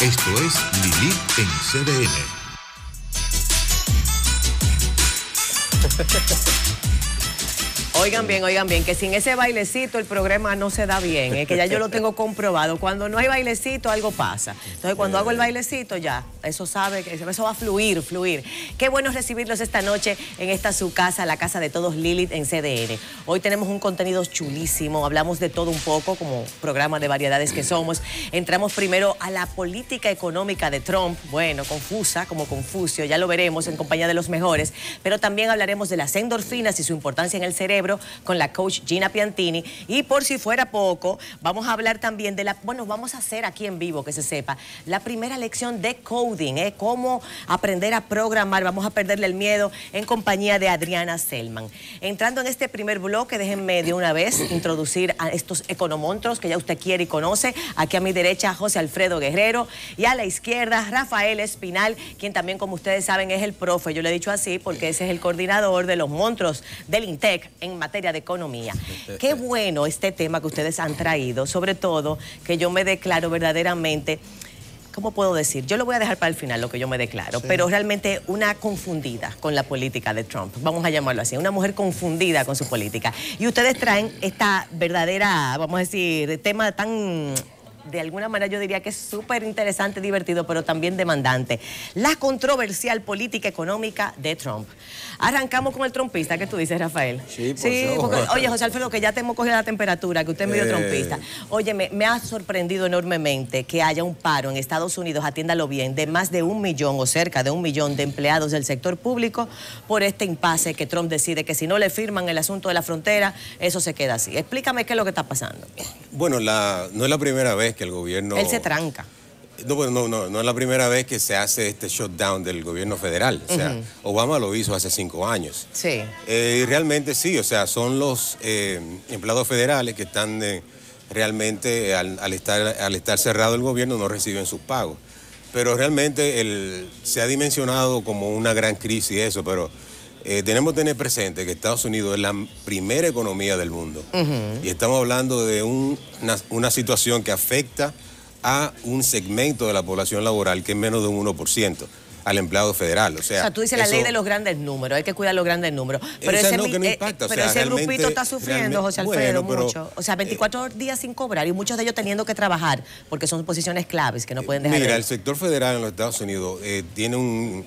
Esto es Lilith en CDN. Oigan bien, que sin ese bailecito el programa no se da bien, que ya yo lo tengo comprobado. Cuando no hay bailecito, algo pasa. Entonces, cuando hago el bailecito, ya, eso sabe, que eso va a fluir. Qué bueno recibirlos esta noche en esta su casa, la casa de todos, Lilith en CDN. Hoy tenemos un contenido chulísimo, hablamos de todo un poco, como programa de variedades que somos. Entramos primero a la política económica de Trump, bueno, confusa, como Confucio, ya lo veremos en compañía de los mejores, pero también hablaremos de las endorfinas y su importancia en el cerebro, con la coach Gina Piantini. Y por si fuera poco, vamos a hablar también de vamos a hacer aquí en vivo, que se sepa, la primera lección de coding, cómo aprender a programar. Vamos a perderle el miedo en compañía de Adriana Selman. Entrando en este primer bloque, déjenme de una vez introducir a estos economonstruos que ya usted quiere y conoce. Aquí a mi derecha, José Alfredo Guerrero, y a la izquierda, Rafael Espinal, quien también, como ustedes saben, es el profe. Yo le he dicho así porque ese es el coordinador de los monstruos del INTEC en materia de economía. Qué bueno este tema que ustedes han traído, sobre todo que yo me declaro verdaderamente, ¿cómo puedo decir? Yo lo voy a dejar para el final, lo que yo me declaro, sí, pero realmente una confundida con la política de Trump, vamos a llamarlo así, una mujer confundida con su política. Y ustedes traen esta verdadera, vamos a decir, tema tan... de alguna manera yo diría que es súper interesante, divertido, pero también demandante. La controversial política económica de Trump. Arrancamos con el trompista, ¿qué tú dices, Rafael? Sí, porque, oye, José Alfredo, que ya te hemos cogido la temperatura, que usted es medio trompista. Oye, me ha sorprendido enormemente que haya un paro en Estados Unidos, atiéndalo bien, de más de 1 millón o cerca de 1 millón de empleados del sector público por este impasse que Trump decide que si no le firman el asunto de la frontera, eso se queda así. Explícame qué es lo que está pasando. Bueno, no es la primera vez que el gobierno... Él se tranca. No es la primera vez que se hace este shutdown del gobierno federal. O sea, Obama lo hizo hace 5 años. Sí. Y realmente sí, o sea, son los empleados federales que están realmente, al estar cerrado el gobierno, no reciben sus pagos. Pero realmente se ha dimensionado como una gran crisis eso, pero tenemos que tener presente que Estados Unidos es la primera economía del mundo. Y estamos hablando de una situación que afecta a un segmento de la población laboral que es menos de un 1% al empleado federal. O sea, tú dices la ley de los grandes números, hay que cuidar los grandes números. Pero ese grupito está sufriendo, José Alfredo, mucho. O sea, 24 días sin cobrar y muchos de ellos teniendo que trabajar porque son posiciones claves que no pueden dejar. Mira, el sector federal en los Estados Unidos tiene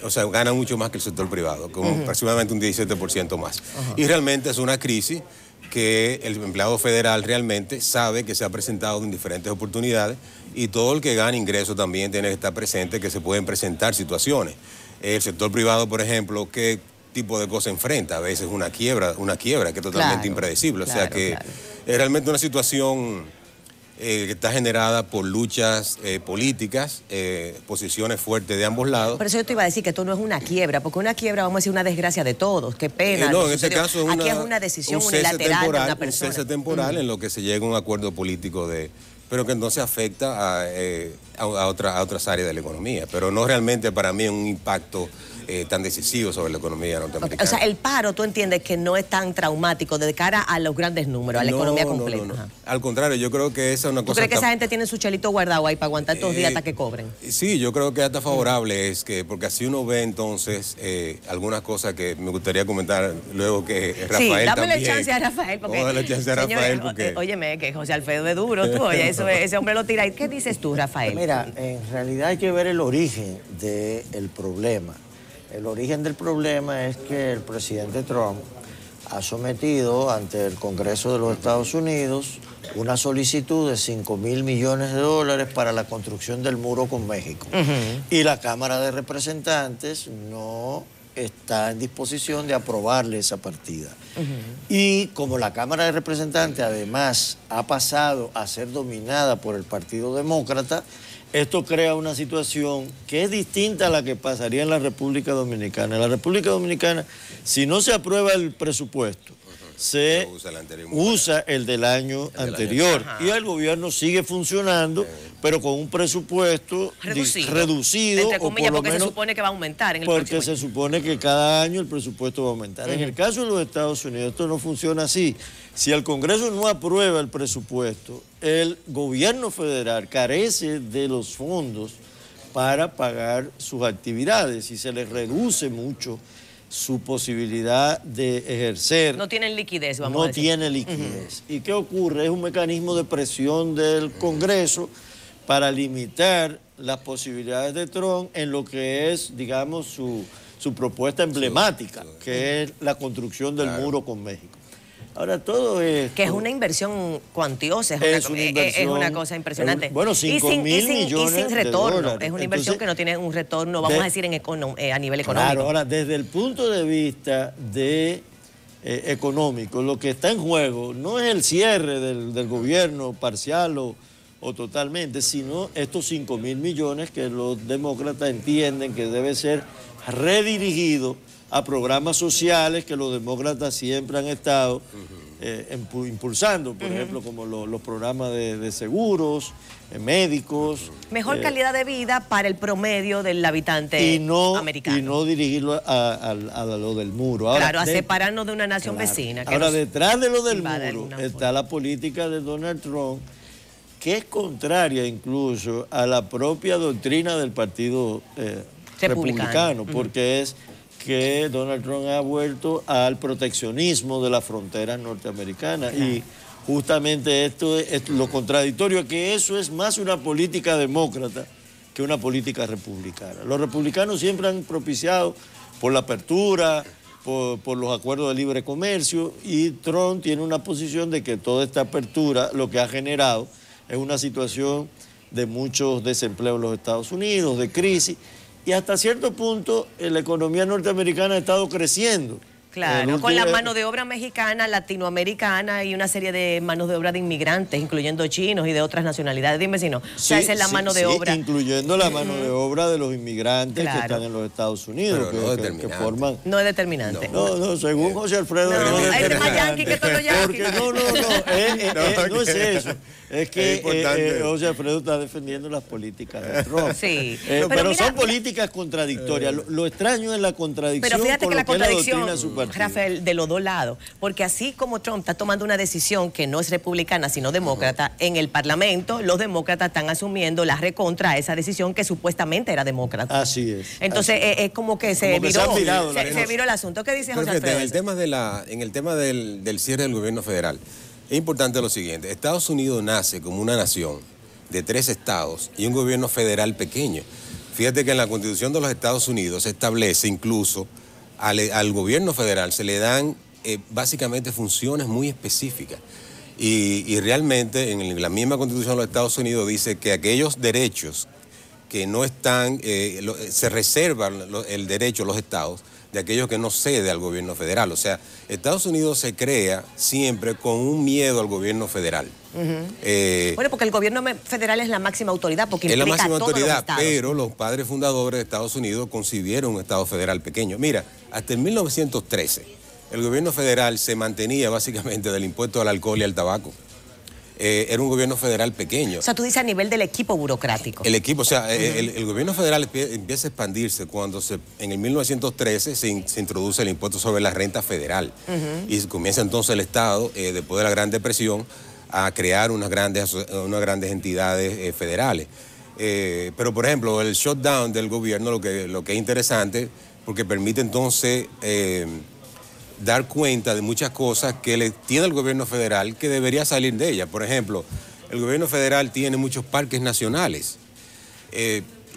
o sea, gana mucho más que el sector privado, como aproximadamente un 17% más. Y realmente es una crisis que el empleado federal realmente sabe que se ha presentado en diferentes oportunidades y todo el que gana ingresos también tiene que estar presente que se pueden presentar situaciones. El sector privado, por ejemplo, ¿qué tipo de cosas enfrenta? A veces una quiebra que es totalmente impredecible. O sea que es realmente una situación que está generada por luchas políticas, posiciones fuertes de ambos lados. Por eso yo te iba a decir que esto no es una quiebra, porque una quiebra, vamos a decir, una desgracia de todos. Qué pena. No, en este caso aquí es una decisión unilateral de una persona. Un cese temporal en lo que se llega a un acuerdo político pero que entonces afecta a otras áreas de la economía. Pero no realmente para mí un impacto tan decisivo sobre la economía norteamericana. O sea, el paro, tú entiendes que no es tan traumático de cara a los grandes números, a la economía completa. No. Al contrario, yo creo que esa es una cosa... ¿Tú crees que esa gente tiene su chelito guardado ahí para aguantar estos días hasta que cobren? Sí, yo creo que hasta favorable es que, porque así uno ve entonces algunas cosas que me gustaría comentar luego que Rafael también. Sí, dámele chance a Rafael. Porque, vamos a darle chance a Rafael porque... óyeme, que José Alfredo es duro, tú, oye, ese hombre lo tira. ¿Qué dices tú, Rafael? Mira, en realidad hay que ver el origen del problema. El origen del problema es que el presidente Trump ha sometido ante el Congreso de los Estados Unidos una solicitud de $5.000 millones para la construcción del muro con México. Y la Cámara de Representantes no está en disposición de aprobarle esa partida. Y como la Cámara de Representantes además ha pasado a ser dominada por el Partido Demócrata, esto crea una situación que es distinta a la que pasaría en la República Dominicana. En la República Dominicana, si no se aprueba el presupuesto, se usa el del año anterior. Y el gobierno sigue funcionando, pero con un presupuesto reducido entre comillas, o por lo porque menos, se supone que va a aumentar en el porque próximo se supone que cada año el presupuesto va a aumentar. En el caso de los Estados Unidos esto no funciona así. Si el Congreso no aprueba el presupuesto, el gobierno federal carece de los fondos para pagar sus actividades y se les reduce mucho su posibilidad de ejercer. No tienen liquidez, vamos a decir. No tiene liquidez. ¿Y qué ocurre? Es un mecanismo de presión del Congreso para limitar las posibilidades de Trump en lo que es, digamos, su propuesta emblemática, que es la construcción del muro con México. Ahora, todo esto... Que es una inversión cuantiosa, es una cosa impresionante. Bueno, 5.000 millones y sin retorno. de dólares. Es una inversión que no tiene un retorno, vamos a decir, a nivel económico. Claro, ahora, desde el punto de vista económico, lo que está en juego no es el cierre del gobierno parcial o totalmente, sino estos 5.000 millones que los demócratas entienden que debe ser redirigido a programas sociales que los demócratas siempre han estado impulsando, por ejemplo, como los programas de seguros, médicos. Mejor calidad de vida para el promedio del habitante americano. Y no dirigirlo a lo del muro. Ahora, claro, a separarnos de una nación vecina. Ahora, detrás de lo del muro está la política de Donald Trump, que es contraria incluso a la propia doctrina del Partido Republicano, porque es que Donald Trump ha vuelto al proteccionismo de las fronteras norteamericanas. Y justamente esto es lo contradictorio, que eso es más una política demócrata que una política republicana. Los republicanos siempre han propiciado por la apertura, por los acuerdos de libre comercio, y Trump tiene una posición de que toda esta apertura lo que ha generado es una situación de muchos desempleos en los Estados Unidos, de crisis. Y hasta cierto punto la economía norteamericana ha estado creciendo. Claro, con la mano de obra mexicana, latinoamericana y una serie de manos de obra de inmigrantes, incluyendo chinos y de otras nacionalidades. Dime si no. O sea, esa es la mano de obra. Incluyendo la mano de obra de los inmigrantes que están en los Estados Unidos, que forman... No es determinante. No, según José Alfredo... No, es más yanqui que todo yanqui. Porque no es eso. Es que José Alfredo está defendiendo las políticas de Trump. Sí. Pero son políticas contradictorias. Lo extraño es la contradicción con lo que es la doctrina de su partido. Rafael, de los dos lados. Porque así como Trump está tomando una decisión que no es republicana, sino demócrata, en el Parlamento los demócratas están asumiendo la recontra a esa decisión que supuestamente era demócrata. Así es. Entonces es como que se viró el asunto. ¿Qué dice José Alfredo? En el tema del cierre del gobierno federal, es importante lo siguiente. Estados Unidos nace como una nación de 3 estados y un gobierno federal pequeño. Fíjate que en la Constitución de los Estados Unidos se establece incluso al gobierno federal, se le dan básicamente funciones muy específicas. Y realmente en la misma Constitución de los Estados Unidos dice que aquellos derechos que no están, se reservan el derecho a los estados de aquellos que no cede al gobierno federal. O sea, Estados Unidos se crea siempre con un miedo al gobierno federal. Bueno, porque el gobierno federal es la máxima autoridad, porque es la implica máxima a todos autoridad, los estados. pero los padres fundadores de Estados Unidos concibieron un estado federal pequeño. Mira, hasta en 1913 el gobierno federal se mantenía básicamente del impuesto al alcohol y al tabaco. Era un gobierno federal pequeño. O sea, tú dices a nivel del equipo burocrático. El equipo, o sea, el gobierno federal empieza a expandirse cuando en el 1913 se introduce el impuesto sobre la renta federal. Y comienza entonces el Estado, después de la Gran Depresión, a crear unas grandes entidades federales. Pero, por ejemplo, el shutdown del gobierno, lo que es interesante, porque permite entonces dar cuenta de muchas cosas que le tiene el gobierno federal que debería salir de ella. Por ejemplo, el gobierno federal tiene muchos parques nacionales.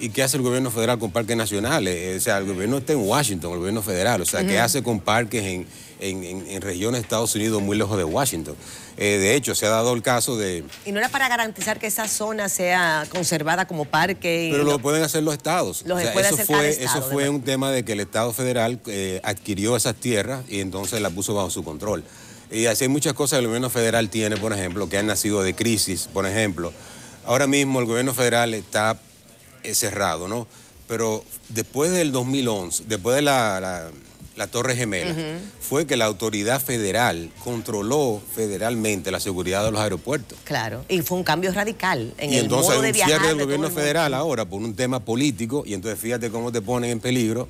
¿Y qué hace el gobierno federal con parques nacionales? O sea, el gobierno está en Washington, el gobierno federal. O sea, ¿qué hace con parques en regiones de Estados Unidos muy lejos de Washington? De hecho, se ha dado el caso de... ¿Y no era para garantizar que esa zona sea conservada como parque? Pero lo pueden hacer los estados. Eso fue un tema de que el Estado federal adquirió esas tierras y entonces las puso bajo su control. Y así hay muchas cosas que el gobierno federal tiene, por ejemplo, que han nacido de crisis. Por ejemplo, ahora mismo el gobierno federal está cerrado, ¿no? Pero después del 2011, después de la Torre Gemela, fue que la autoridad federal controló federalmente la seguridad de los aeropuertos. Claro, y fue un cambio radical en y el entonces modo de un viajar cierre del de todo gobierno el mundo. federal ahora por un tema político, y entonces fíjate cómo te ponen en peligro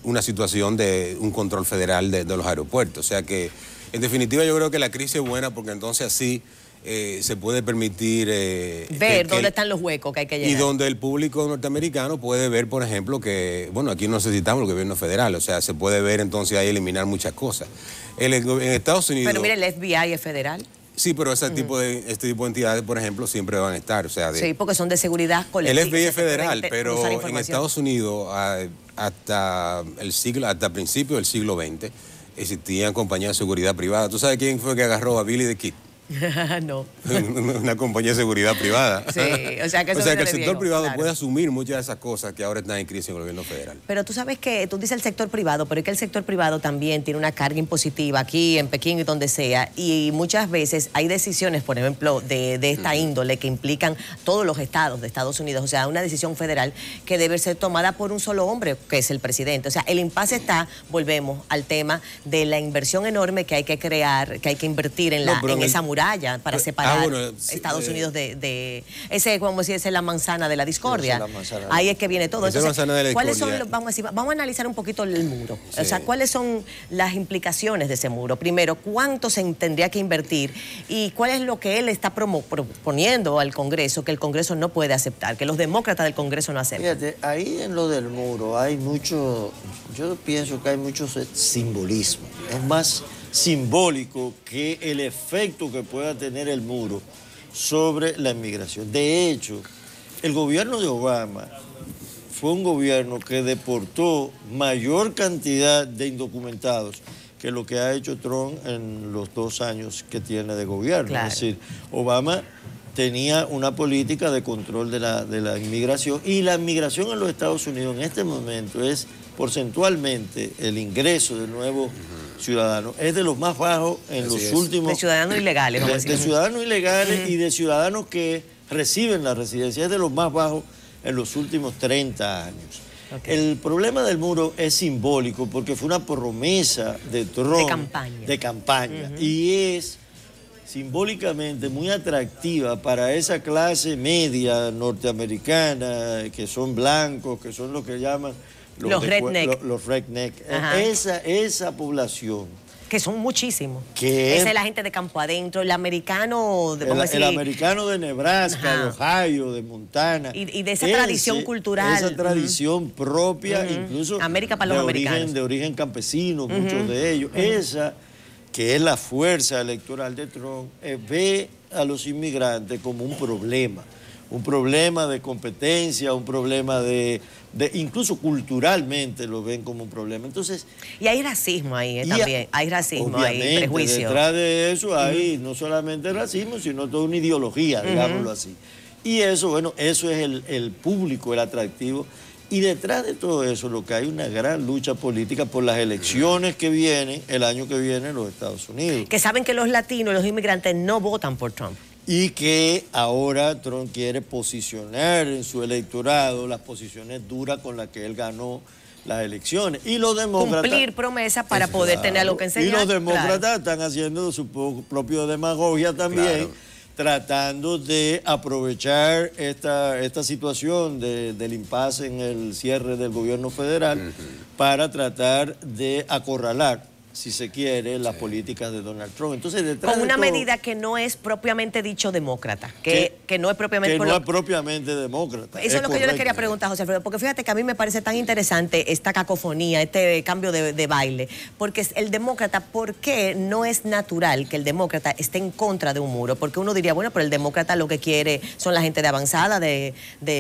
una situación de un control federal de los aeropuertos. O sea que, en definitiva, yo creo que la crisis es buena porque entonces así se puede permitir ver dónde están los huecos que hay que llenar. y donde el público norteamericano puede ver, por ejemplo, que, bueno, aquí no necesitamos el gobierno federal, o sea, se puede ver entonces ahí eliminar muchas cosas. En Estados Unidos... Pero mire, el FBI es federal. Sí, pero este tipo de entidades, por ejemplo, siempre van a estar, o sea... Sí, porque son de seguridad colectiva. El FBI es federal, usar pero en información. Estados Unidos, hasta principios del siglo XX, existían compañías de seguridad privada. ¿Tú sabes quién fue que agarró a Billy the Kid? No. Una compañía de seguridad privada. Sí, o sea que eso o sea viene que el de sector viejo, privado claro. puede asumir muchas de esas cosas que ahora están en crisis en el gobierno federal. Pero tú sabes que tú dices el sector privado, pero es que el sector privado también tiene una carga impositiva aquí en Pekín y donde sea, y muchas veces hay decisiones, por ejemplo, de esta índole que implican todos los estados de Estados Unidos, o sea, una decisión federal que debe ser tomada por un solo hombre, que es el presidente. O sea, el impasse está, volvemos al tema de la inversión enorme que hay que crear, que hay que invertir en esa muralla para separar Estados Unidos de ese, como si es la manzana de la discordia. Sí, ahí es que viene todo. Esa manzana de la ¿cuáles son discordia? vamos a analizar un poquito el muro? Sí. O sea, ¿cuáles son las implicaciones de ese muro? Primero, ¿cuánto se tendría que invertir? Y ¿cuál es lo que él está proponiendo al Congreso, que el Congreso no puede aceptar, que los demócratas del Congreso no aceptan? Fíjate, ahí en lo del muro hay mucho, yo pienso que hay mucho simbolismo. Es más simbólico que el efecto que pueda tener el muro sobre la inmigración. De hecho, el gobierno de Obama fue un gobierno que deportó mayor cantidad de indocumentados que lo que ha hecho Trump en los 2 años que tiene de gobierno. Claro. Es decir, Obama tenía una política de control de la inmigración, y la inmigración en los Estados Unidos en este momento es porcentualmente el ingreso de nuevos ciudadanos es de los más bajos en los últimos... De ciudadanos ilegales, vamos a decir. De ciudadanos ilegales y de ciudadanos que reciben la residencia, es de los más bajos en los últimos 30 años. Okay. El problema del muro es simbólico porque fue una promesa de Trump. De campaña. Y es simbólicamente muy atractiva para esa clase media norteamericana, que son blancos, que son lo que llaman... Los redneck. Los redneck. Esa población. Que son muchísimos. Esa es la gente de campo adentro, el americano... El americano de Nebraska, de Ohio, de Montana. Y de esa tradición cultural. Esa tradición propia, incluso América para los americanos. De origen campesino, muchos de ellos. Esa, que es la fuerza electoral de Trump, ve a los inmigrantes como un problema de competencia, un problema incluso culturalmente lo ven como un problema. Entonces, y hay racismo ahí también, hay racismo, hay prejuicio. Detrás de eso hay no solamente racismo, sino toda una ideología, digámoslo así. Y eso, bueno, eso es el público, el atractivo. Y detrás de todo eso, lo que hay una gran lucha política por las elecciones que vienen, el año que viene en los Estados Unidos. Que saben que los latinos, los inmigrantes, no votan por Trump. Y que ahora Trump quiere posicionar en su electorado las posiciones duras con las que él ganó las elecciones. Y los demócratas... Cumplir promesas para poder tener algo que enseñar. Y los demócratas están haciendo su propio demagogia también, tratando de aprovechar esta situación del impasse en el cierre del gobierno federal para tratar de acorralar, si se quiere, las políticas de Donald Trump. Entonces, detrás con una de todo, medida que no es propiamente dicho demócrata, que no es propiamente... Que no es propiamente demócrata. Eso es lo que yo le quería preguntar, José Alfredo, porque fíjate que a mí me parece tan interesante esta cacofonía, este cambio de baile, porque el demócrata, ¿por qué no es natural que el demócrata esté en contra de un muro? Porque uno diría, bueno, pero el demócrata lo que quiere son la gente de avanzada, de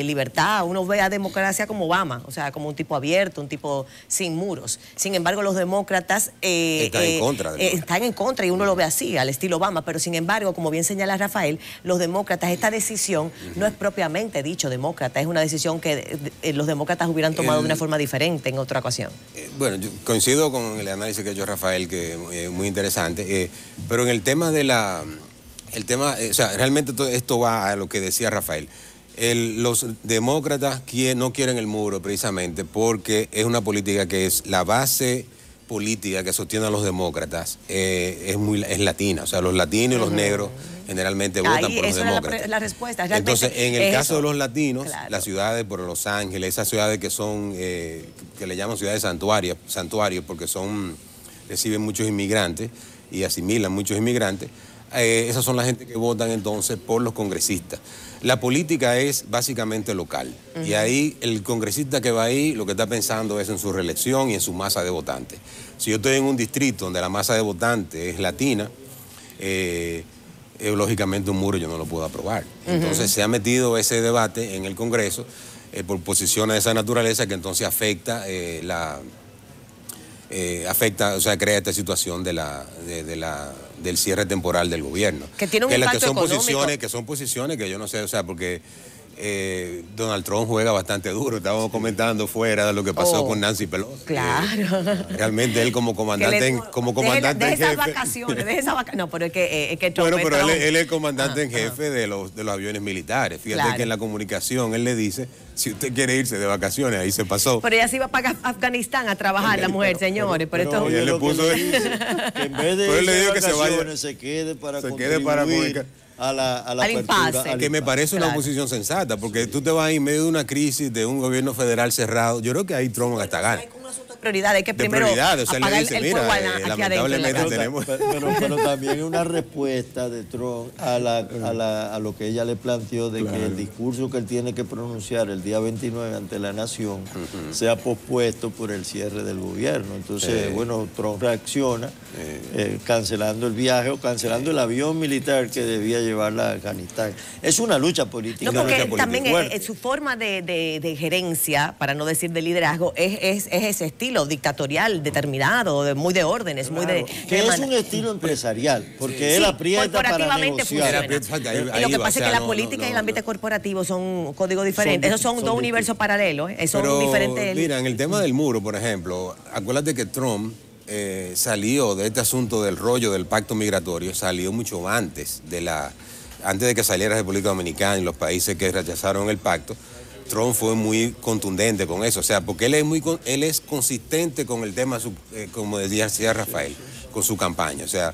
libertad. Uno ve a democracia como Obama, o sea, como un tipo abierto, un tipo sin muros. Sin embargo, los demócratas... están en contra y uno lo ve así, al estilo Obama, pero sin embargo, como bien señala Rafael, los demócratas, esta decisión no es propiamente dicho demócrata, es una decisión que los demócratas hubieran tomado de una forma diferente en otra ocasión. Bueno, yo coincido con el análisis que ha hecho Rafael, que es muy interesante, pero en el tema de o sea, realmente esto va a lo que decía Rafael. Los demócratas no quieren el muro precisamente porque es una política que es la base política que sostiene a los demócratas es latina. O sea, los latinos y los negros generalmente votan por los demócratas. Esa es la respuesta. Entonces, en el caso de los latinos, las ciudades por Los Ángeles, esas ciudades que son, que le llaman ciudades santuarios porque reciben muchos inmigrantes y asimilan muchos inmigrantes, esas son la gente que votan entonces por los congresistas. La política es básicamente local y ahí el congresista que va ahí lo que está pensando es en su reelección y en su masa de votantes. Si yo estoy en un distrito donde la masa de votantes es latina, lógicamente un muro yo no lo puedo aprobar. Entonces se ha metido ese debate en el Congreso por posiciones de esa naturaleza que entonces afecta o sea, crea esta situación del cierre temporal del gobierno. Que tiene un impacto económico. Que son posiciones que yo no sé, o sea, porque Donald Trump juega bastante duro. Estábamos comentando fuera de lo que pasó con Nancy Pelosi. Claro. Realmente él como comandante de en esas jefe. Vacaciones, no, pero es que Trump Bueno, pero él es el comandante en jefe de los aviones militares. Fíjate que en la comunicación él le dice, si usted quiere irse de vacaciones, ahí se pasó. Pero ella se iba para Afganistán a trabajar, la mujer, señores. Pero él le puso que en vez de irse de vacaciones se quede para contribuir al impasse. Que me parece una posición sensata, porque tú te vas en medio de una crisis de un gobierno federal cerrado. Yo creo que ahí Trump hasta gana. Prioridad, hay que primero o sea, apagar le dice, el fuego lamentablemente tenemos... Pero también es una respuesta de Trump a lo que ella le planteó de que el discurso que él tiene que pronunciar el día 29 ante la nación sea pospuesto por el cierre del gobierno. Entonces, bueno, Trump reacciona cancelando el viaje o cancelando el avión militar que debía llevarla a Afganistán. Es una lucha política. No, porque también su forma de gerencia, para no decir de liderazgo, es ese estilo dictatorial, determinado, muy de órdenes, muy de... Que es un estilo empresarial, porque él aprieta para negociar. Lo que pasa es que la política y el ámbito corporativo son códigos diferentes. Esos son dos universos paralelos, son diferentes. Mira, en el tema del muro, por ejemplo, acuérdate que Trump salió de este asunto del rollo del pacto migratorio, salió mucho antes de que saliera República Dominicana y los países que rechazaron el pacto. Trump fue muy contundente con eso, o sea, porque él es consistente con el tema, como decía Rafael, con su campaña, o sea,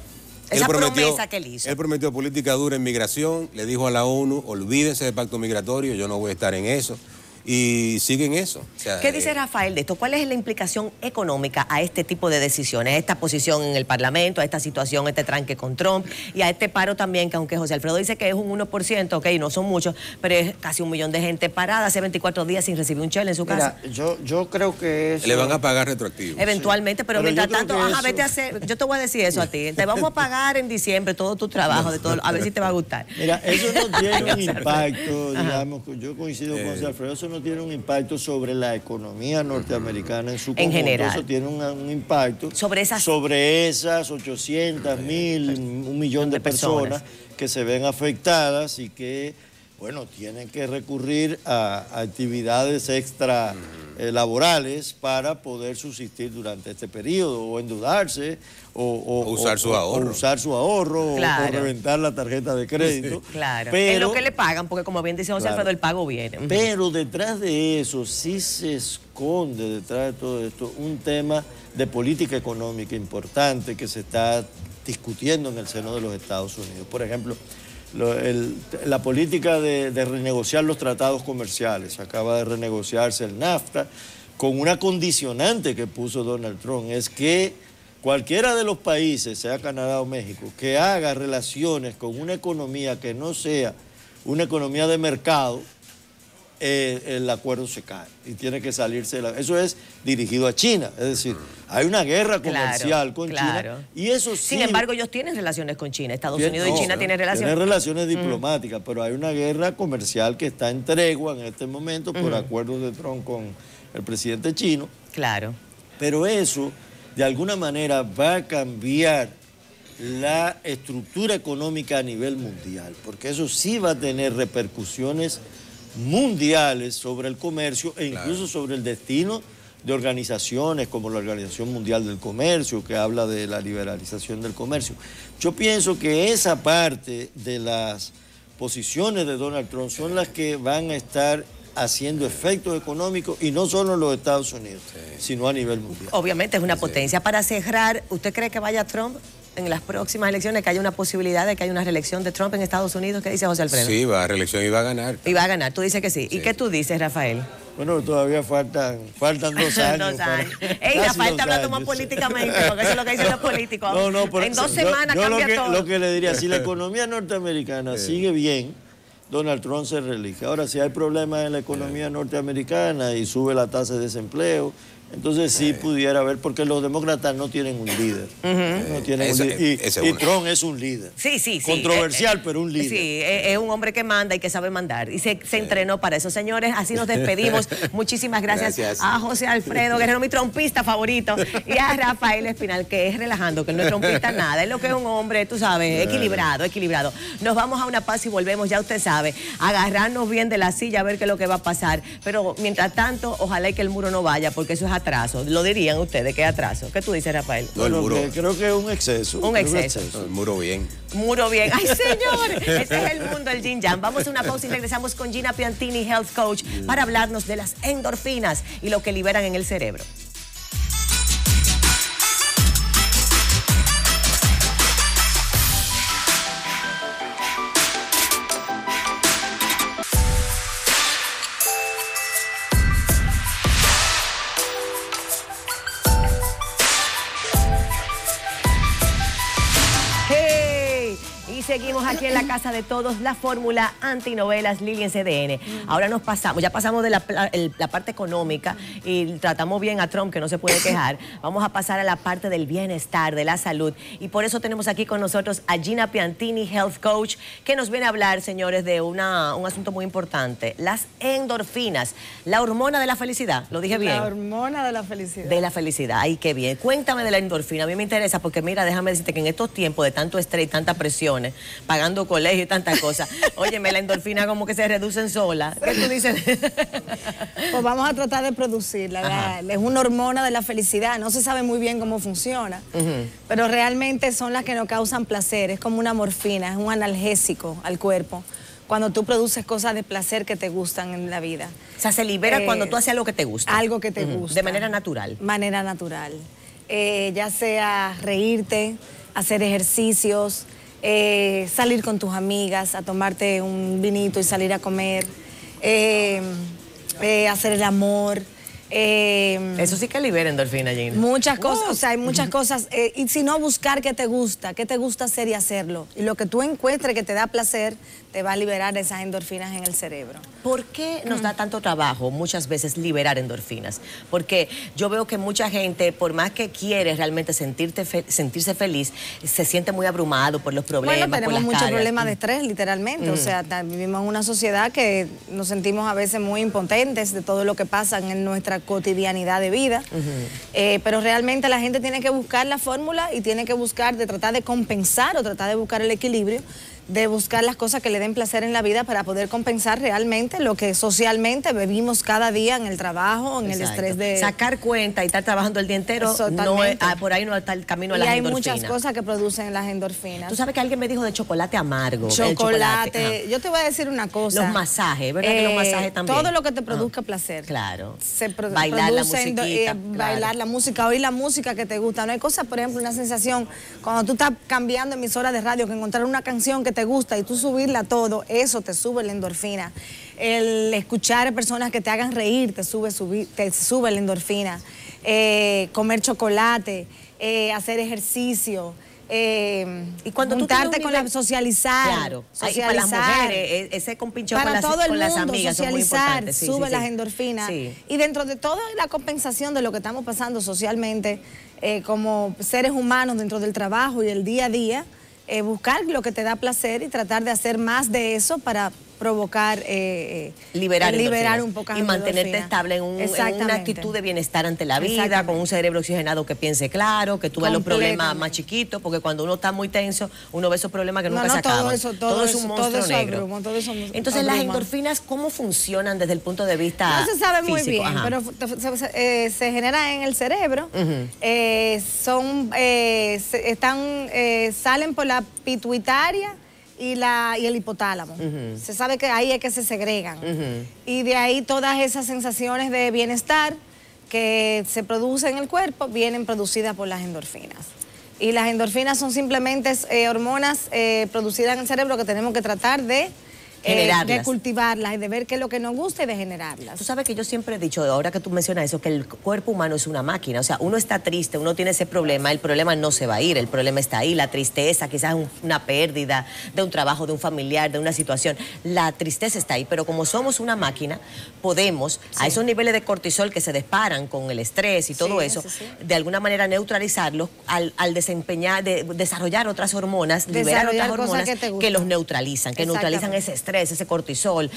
esa promesa que él hizo. Él prometió política dura en migración, le dijo a la ONU, olvídense del pacto migratorio, yo no voy a estar en eso. Y siguen eso. O sea, ¿qué dice Rafael de esto? ¿Cuál es la implicación económica a este tipo de decisiones, a esta posición en el Parlamento, a esta situación, este tranque con Trump y a este paro también, que aunque José Alfredo dice que es un 1%, ok, no son muchos, pero es casi 1 millón de gente parada hace 24 días sin recibir un chele en su casa? Yo creo que eso... Le van a pagar retroactivo. Eventualmente, pero mientras tanto, vete a hacer... Yo te voy a decir eso a ti. Te vamos a pagar en diciembre todo tu trabajo, a ver si te va a gustar. Mira, eso no tiene un impacto, digamos, yo coincido con José Alfredo, eso no tiene un impacto sobre la economía norteamericana en su conjunto. En general. Eso tiene un impacto sobre esas 800.000, 1 millón de personas que se ven afectadas y que, bueno, tienen que recurrir a actividades extra laborales para poder subsistir durante este periodo, o endeudarse, o usar su ahorro, claro, o reventar la tarjeta de crédito. Claro, pero, es lo que le pagan, porque como bien dice José Alfredo, el pago viene. Pero detrás de eso sí se esconde, detrás de todo esto, un tema de política económica importante que se está discutiendo en el seno de los Estados Unidos. Por ejemplo, la política de renegociar los tratados comerciales. Acaba de renegociarse el NAFTA con una condicionante que puso Donald Trump, es que cualquiera de los países, sea Canadá o México, que haga relaciones con una economía que no sea una economía de mercado, el acuerdo se cae y tiene que salirse de eso es dirigido a China, es decir, hay una guerra comercial con China y eso sí. Sin embargo, ellos tienen relaciones con China, Estados Unidos y China tienen relaciones. Tienen relaciones diplomáticas, pero hay una guerra comercial que está en tregua en este momento por acuerdos de Trump con el presidente chino. Claro. Pero eso, de alguna manera, va a cambiar la estructura económica a nivel mundial, porque eso sí va a tener repercusiones mundiales sobre el comercio e incluso sobre el destino de organizaciones como la Organización Mundial del Comercio, que habla de la liberalización del comercio. Yo pienso que esa parte de las posiciones de Donald Trump son las que van a estar haciendo efectos económicos y no solo en los Estados Unidos, sino a nivel mundial. Obviamente es una potencia. Para cerrar, ¿usted cree que vaya Trump en las próximas elecciones, que haya una posibilidad de que haya una reelección de Trump en Estados Unidos? ¿Qué dice José Alfredo? Sí, va a reelección y va a ganar. Y va a ganar, tú dices que sí. ¿Y qué tú dices, Rafael? Bueno, todavía faltan 2 años. 2 años. Ey, Rafael está hablando más políticamente, porque eso es lo que dicen los políticos. En 2 semanas cambia todo. Lo que le diría, si la economía norteamericana sigue bien, Donald Trump se reelige. Ahora, si hay problemas en la economía norteamericana y sube la tasa de desempleo, entonces sí pudiera haber, porque los demócratas no tienen un líder. No tienen un líder. Y Trump es un líder. Sí. Controversial, pero un líder. Sí, es un hombre que manda y que sabe mandar. Y se entrenó para eso. Señores, así nos despedimos. Muchísimas gracias a José Alfredo Guerrero, mi trompista favorito, y a Rafael Espinal, que es relajando, que él no es trompista nada. Es lo que es un hombre, tú sabes, equilibrado. Nos vamos a una pausa y volvemos, ya usted sabe, agarrarnos bien de la silla a ver qué es lo que va a pasar. Pero mientras tanto, ojalá y que el muro no vaya, porque eso es atraso. Lo dirían ustedes, que es atraso. ¿Qué tú dices, Rafael? No, el muro. Creo que es un exceso. Un exceso. No, el muro bien. Muro bien. ¡Ay, señor! Este es el mundo del Yin Yang. Vamos a una pausa y regresamos con Gina Piantini, Health Coach, para hablarnos de las endorfinas y lo que liberan en el cerebro. Seguimos aquí en la casa de todos, la fórmula antinovelas Lili en CDN. Ahora ya pasamos de la parte económica y tratamos bien a Trump, que no se puede quejar. Vamos a pasar a la parte del bienestar, de la salud. Y por eso tenemos aquí con nosotros a Gina Piantini, Health Coach, que nos viene a hablar, señores, de un asunto muy importante. Las endorfinas, la hormona de la felicidad. ¿Lo dije bien? La hormona de la felicidad. De la felicidad. Ay, qué bien. Cuéntame de la endorfina. A mí me interesa porque, mira, déjame decirte que en estos tiempos de tanto estrés y tantas presiones, pagando colegio y tantas cosas, óyeme, la endorfina como que se reducen sola. ¿Qué tú dices? Pues vamos a tratar de producirla. Es una hormona de la felicidad. No se sabe muy bien cómo funciona, pero realmente son las que nos causan placer. Es como una morfina, es un analgésico al cuerpo. Cuando tú produces cosas de placer que te gustan en la vida. O sea, se libera cuando tú haces algo que te gusta. Algo que te gusta. De manera natural. Manera natural. Ya sea reírte, hacer ejercicios, salir con tus amigas, a tomarte un vinito y salir a comer, hacer el amor. Eso sí que libera endorfina, Gina. Muchas cosas, o sea, hay muchas cosas. Y si no, buscar qué te gusta hacer y hacerlo. Y lo que tú encuentres que te da placer, te va a liberar esas endorfinas en el cerebro. ¿Por qué nos da tanto trabajo muchas veces liberar endorfinas? Porque yo veo que mucha gente, por más que quiere realmente sentirse feliz, se siente muy abrumado por los problemas, bueno, tenemos muchos problemas de estrés, literalmente. O sea, vivimos en una sociedad que nos sentimos a veces muy impotentes de todo lo que pasa en nuestra cotidianidad de vida. Pero realmente la gente tiene que buscar la fórmula y tiene que buscar, de tratar de compensar o tratar de buscar el equilibrio, de buscar las cosas que le den placer en la vida para poder compensar realmente lo que socialmente vivimos cada día en el trabajo, en el estrés de... Sacar cuenta y estar trabajando el día entero, no es, por ahí no está el camino a las endorfinas. Y hay muchas cosas que producen las endorfinas. Tú sabes que alguien me dijo de chocolate amargo. Chocolate. Yo te voy a decir una cosa. Los masajes, ¿verdad? Que los masajes también. Todo lo que te produzca placer. Claro. Bailar la musiquita. Bailar la música, oír la música que te gusta. No hay cosas, por ejemplo, una sensación, cuando tú estás cambiando emisora de radio, que encontrar una canción que te gusta y tú subirla todo, eso te sube la endorfina. El escuchar personas que te hagan reír te sube la endorfina. Comer chocolate, hacer ejercicio. Y cuando juntarte con socializar. Claro, socializar. Para las mujeres, ese compinchón con las amigas, socializar, sube las endorfinas. Y dentro de toda la compensación de lo que estamos pasando socialmente, como seres humanos dentro del trabajo y el día a día, buscar lo que te da placer y tratar de hacer más de eso para provocar, liberar un poco y mantenerte estable en una actitud de bienestar ante la vida, con un cerebro oxigenado que piense claro, que tú veas los problemas más chiquitos, porque cuando uno está muy tenso, uno ve esos problemas que nunca se acaban. Todo es un monstruo negro. Entonces, las endorfinas, ¿cómo funcionan desde el punto de vista físico? No se sabe muy bien, Ajá. pero se generan en el cerebro, salen por la pituitaria y el hipotálamo. Se sabe que ahí es que se segregan. Y de ahí todas esas sensaciones de bienestar que se producen en el cuerpo vienen producidas por las endorfinas. Y las endorfinas son simplemente hormonas producidas en el cerebro que tenemos que tratar de cultivarlas y de ver qué es lo que nos gusta y de generarlas. Tú sabes que yo siempre he dicho, ahora que tú mencionas eso, que el cuerpo humano es una máquina. O sea, uno está triste, uno tiene ese problema, el problema no se va a ir, el problema está ahí, la tristeza, quizás una pérdida de un trabajo, de un familiar, de una situación. La tristeza está ahí, pero como somos una máquina, podemos, a esos niveles de cortisol que se disparan con el estrés y todo eso, de alguna manera neutralizarlos al desarrollar otras hormonas, liberar otras hormonas que los neutralizan, que neutralizan ese estrés, ese cortisol,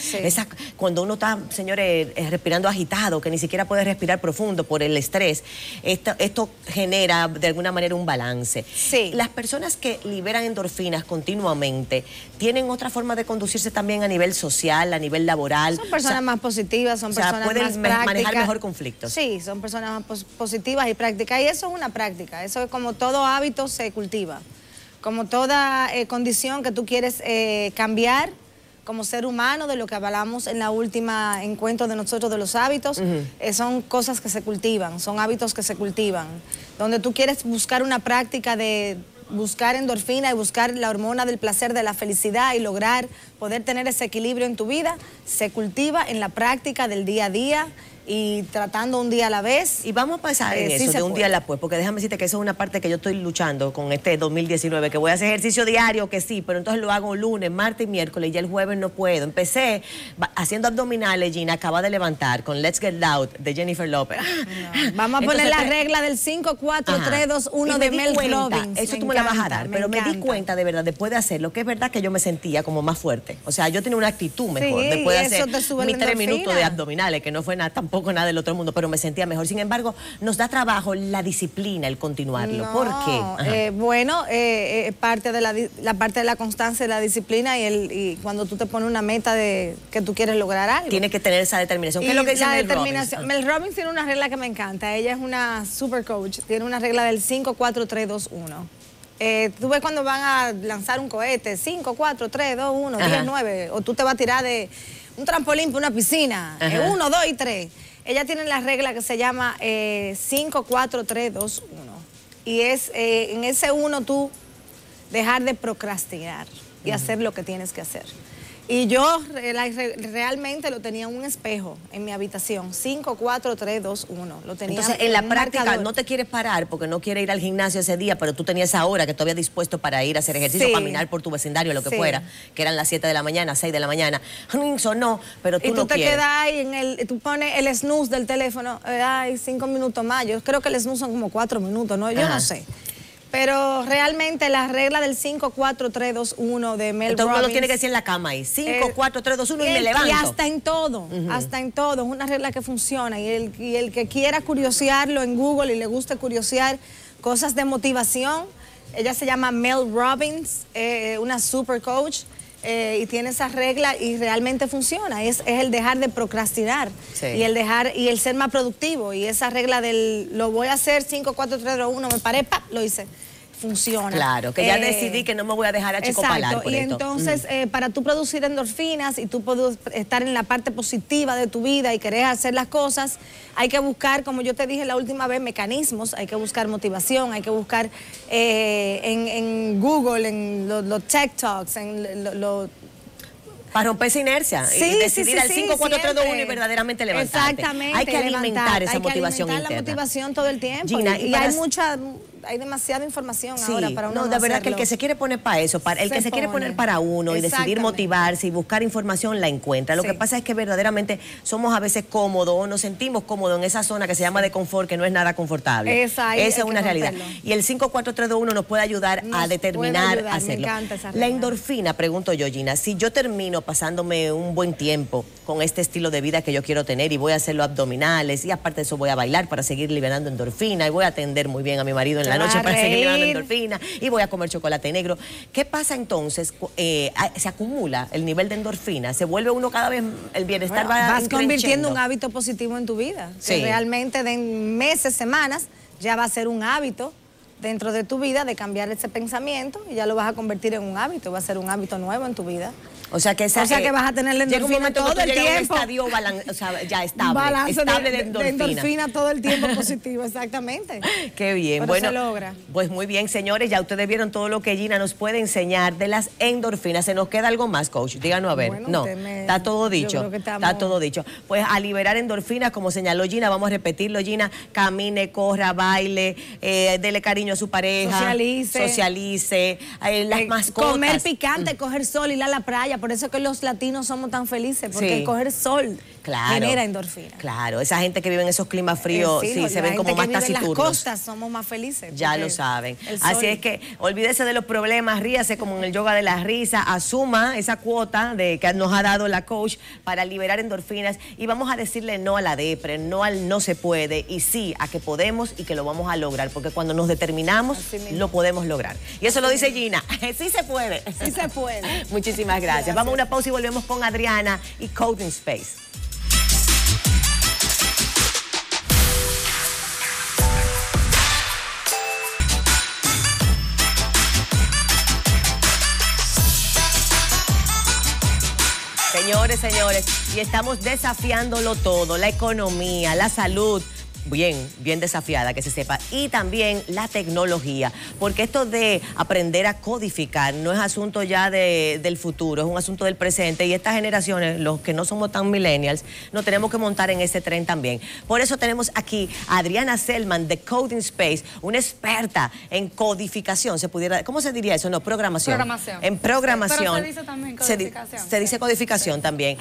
cuando uno está, señores, respirando agitado, que ni siquiera puede respirar profundo por el estrés, esto genera de alguna manera un balance. Las personas que liberan endorfinas continuamente tienen otra forma de conducirse también a nivel social, a nivel laboral. Son personas más positivas, son personas pueden más prácticas. Manejar mejor conflictos. Sí, son personas más positivas y prácticas, y eso es una práctica, eso es como todo hábito se cultiva, como toda condición que tú quieres cambiar como ser humano, de lo que hablamos en la última encuentro de nosotros de los hábitos, son cosas que se cultivan, son hábitos que se cultivan, donde tú quieres buscar una práctica de buscar endorfina y buscar la hormona del placer, de la felicidad y lograr poder tener ese equilibrio en tu vida, se cultiva en la práctica del día a día y tratando un día a la vez. Y vamos a pasar en eso, de un día a la vez, porque déjame decirte que eso es una parte que yo estoy luchando con este 2019, que voy a hacer ejercicio diario, que sí, pero entonces lo hago lunes, martes y miércoles, y ya el jueves no puedo. Empecé haciendo abdominales, Gina, acaba de levantar con Let's Get Loud de Jennifer López. Vamos a poner la regla del 5, 4, 3, 2, 1 de Mel Robbins. Eso tú me la vas a dar, pero me di cuenta de verdad, después de hacerlo, que es verdad que yo me sentía como más fuerte. O sea, yo tenía una actitud mejor, después de hacer mis 3 minutos de abdominales, que no fue nada, tampoco nada del otro mundo, pero me sentía mejor. Sin embargo, nos da trabajo la disciplina, el continuarlo. ¿Por qué? Bueno, parte de la parte de la constancia y la disciplina, y cuando tú te pones una meta de que tú quieres lograr algo. Tienes que tener esa determinación. ¿Qué es lo que dice Mel Robbins? Mel Robbins tiene una regla que me encanta. Ella es una super coach. Tiene una regla del 5, 4, 3, 2, 1. Tú ves cuando van a lanzar un cohete, 5, 4, 3, 2, 1, 10, 9, o tú te vas a tirar de un trampolín para una piscina, 1, 2 y 3. Ella tiene la regla que se llama 5, 4, 3, 2, 1. Y es en ese 1 tú dejar de procrastinar y hacer lo que tienes que hacer. Y yo realmente lo tenía en un espejo en mi habitación. 5, 4, 3, 2, 1. Lo tenía. Entonces, en la práctica no te quieres parar porque no quieres ir al gimnasio ese día, pero tú tenías esa hora que tú habías dispuesto para ir a hacer ejercicio, caminar por tu vecindario, lo que fuera, que eran las 7 de la mañana, 6 de la mañana. Sonó, pero tú no quieres. Y tú te quedas ahí, tú pones el snooze del teléfono, 5 minutos más. Yo creo que el snooze son como 4 minutos, ¿no? Yo no sé. Pero realmente la regla del 5, 4, 3, 2, 1 de Mel Robbins. Entonces uno lo tiene que decir en la cama ahí. 5, 4, 3, 2, 1 y me levanto. Y hasta en todo, hasta en todo. Es una regla que funciona. Y el que quiera curiosearlo en Google y le guste curiosear cosas de motivación, ella se llama Mel Robbins, una super coach. Y tiene esa regla y realmente funciona. Es el dejar de procrastinar y el ser más productivo. Y esa regla del lo voy a hacer 5, 4, 3, 2, 1, me paré, ¡pap! Lo hice. Funciona. Claro, que ya decidí que no me voy a dejar achicopalar por y esto. Entonces, para tú producir endorfinas y tú poder estar en la parte positiva de tu vida y querer hacer las cosas, hay que buscar, como yo te dije la última vez, mecanismos, hay que buscar motivación, hay que buscar en Google, en los Tech Talks, para romper esa inercia y decidir al 5, 4, 3, 2, 1 y verdaderamente levantarte. Exactamente. Hay que alimentar esa motivación interna. La motivación todo el tiempo. Gina, y hay demasiada información ahora para uno. No, de verdad que el que se quiere poner para eso, el que se quiere poner para uno y decidir motivarse y buscar información la encuentra. Lo que pasa es que verdaderamente somos a veces cómodos o nos sentimos cómodos en esa zona que se llama de confort, que no es nada confortable. Esa es una realidad. Y el 5, 4, 3, 2, 1 nos puede ayudar a determinar hacerlo. Me encanta esa regla. La endorfina, pregunto yo, Gina, si yo termino pasándome un buen tiempo con este estilo de vida que yo quiero tener y voy a hacer los abdominales y aparte de eso voy a bailar para seguir liberando endorfina y voy a atender muy bien a mi marido en la noche para seguir liberando endorfina y voy a comer chocolate negro. ¿Qué pasa entonces? Se acumula el nivel de endorfina, se vuelve uno cada vez, el bienestar vas convirtiendo un hábito positivo en tu vida. Realmente de meses, semanas, ya va a ser un hábito dentro de tu vida de cambiar ese pensamiento y ya lo vas a convertir en un hábito, va a ser un hábito nuevo en tu vida. O sea que, que vas a tener la endorfina todo el tiempo. Un estadio ya estable, estable de endorfina todo el tiempo positivo, exactamente. Qué bien. Pero bueno, se logra. Pues muy bien, señores, ya ustedes vieron todo lo que Gina nos puede enseñar de las endorfinas. ¿Se nos queda algo más, coach? Díganos a ver. Bueno, no, está todo dicho. Está todo dicho. Pues a liberar endorfinas, como señaló Gina, vamos a repetirlo, Gina, camine, corra, baile, dele cariño a su pareja. Socialice, las mascotas. Comer picante, coger sol, ir a la playa. Por eso es que los latinos somos tan felices, porque coger sol genera endorfina. Claro, esa gente que vive en esos climas fríos, se ven como más taciturnos. En las costas somos más felices. Ya lo saben. Así es que olvídese de los problemas, ríase como en el yoga de la risa, asuma esa cuota que nos ha dado la coach para liberar endorfinas y vamos a decirle no a la depre, no al no se puede y sí a que podemos y que lo vamos a lograr, porque cuando nos determinamos lo podemos lograr. Y eso lo dice Gina, sí se puede. Sí se puede. Muchísimas gracias. Vamos a una pausa y volvemos con Adriana y Coding Space. Señores, y estamos desafiándolo todo, la economía, la salud, bien desafiada, que se sepa, y también la tecnología, porque esto de aprender a codificar no es asunto ya del futuro, es un asunto del presente, y estas generaciones, los que no somos tan millennials, nos tenemos que montar en ese tren también. Por eso tenemos aquí a Adriana Selman de Coding Space, una experta en codificación, ¿cómo se diría eso? No, programación. En programación. Pero se dice también codificación. Se dice codificación también.